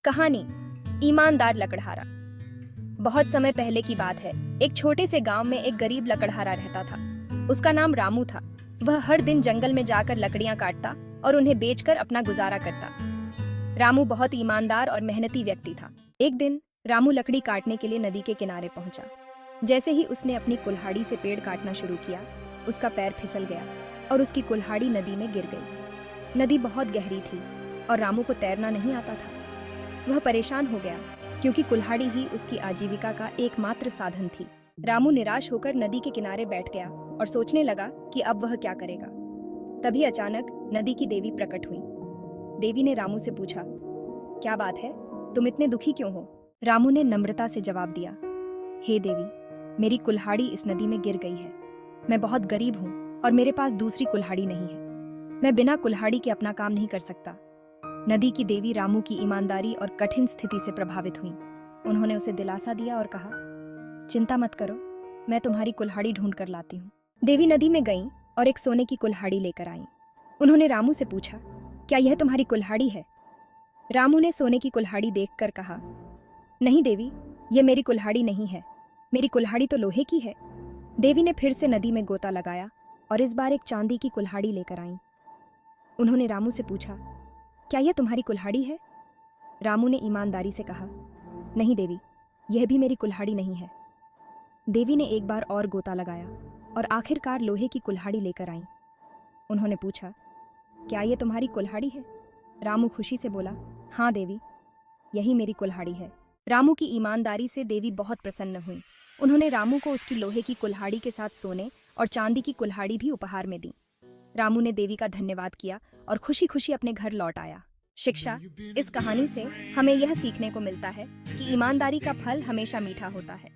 कहानी ईमानदार लकड़हारा। बहुत समय पहले की बात है। एक छोटे से गांव में एक गरीब लकड़हारा रहता था। उसका नाम रामू था। वह हर दिन जंगल में जाकर लकड़ियां काटता और उन्हें बेचकर अपना गुजारा करता। रामू बहुत ईमानदार और मेहनती व्यक्ति था। एक दिन रामू लकड़ी काटने के लिए नदी के किनारे पहुंचा। जैसे ही उसने अपनी कुल्हाड़ी से पेड़ काटना शुरू किया, उसका पैर फिसल गया और उसकी कुल्हाड़ी नदी में गिर गई। नदी बहुत गहरी थी और रामू को तैरना नहीं आता था। वह परेशान हो गया क्योंकि कुल्हाड़ी ही उसकी आजीविका का एकमात्र साधन थी। रामू निराश होकर नदी के किनारे बैठ गया और सोचने लगा कि अब वह क्या करेगा। तभी अचानक नदी की देवी प्रकट हुई। देवी ने रामू से पूछा, क्या बात है, तुम इतने दुखी क्यों हो? रामू ने नम्रता से जवाब दिया, हे देवी, मेरी कुल्हाड़ी इस नदी में गिर गई है। मैं बहुत गरीब हूँ और मेरे पास दूसरी कुल्हाड़ी नहीं है। मैं बिना कुल्हाड़ी के अपना काम नहीं कर सकता। नदी की देवी रामू की ईमानदारी और कठिन स्थिति से प्रभावित हुई। उन्होंने उसे दिलासा दिया और कहा, चिंता मत करो, मैं तुम्हारी कुल्हाड़ी ढूंढ कर लाती हूँ। देवी नदी में गईं और एक सोने की कुल्हाड़ी लेकर आईं। उन्होंने रामू से पूछा, क्या यह तुम्हारी कुल्हाड़ी है? रामू ने सोने की कुल्हाड़ी देखकर कहा, नहीं देवी, यह मेरी कुल्हाड़ी नहीं है। मेरी कुल्हाड़ी तो लोहे की है। देवी ने फिर से नदी में गोता लगाया और इस बार एक चांदी की कुल्हाड़ी लेकर आईं। उन्होंने रामू से पूछा, क्या यह तुम्हारी कुल्हाड़ी है? रामू ने ईमानदारी से कहा, नहीं देवी, यह भी मेरी कुल्हाड़ी नहीं है। देवी ने एक बार और गोता लगाया और आखिरकार लोहे की कुल्हाड़ी लेकर आईं। उन्होंने पूछा, क्या यह तुम्हारी कुल्हाड़ी है? रामू खुशी से बोला, हाँ देवी, यही मेरी कुल्हाड़ी है। रामू की ईमानदारी से देवी बहुत प्रसन्न हुई। उन्होंने रामू को उसकी लोहे की कुल्हाड़ी के साथ सोने और चांदी की कुल्हाड़ी भी उपहार में दी। रामू ने देवी का धन्यवाद किया और खुशी खुशी अपने घर लौट आया। शिक्षा, इस कहानी से हमें यह सीखने को मिलता है कि ईमानदारी का फल हमेशा मीठा होता है।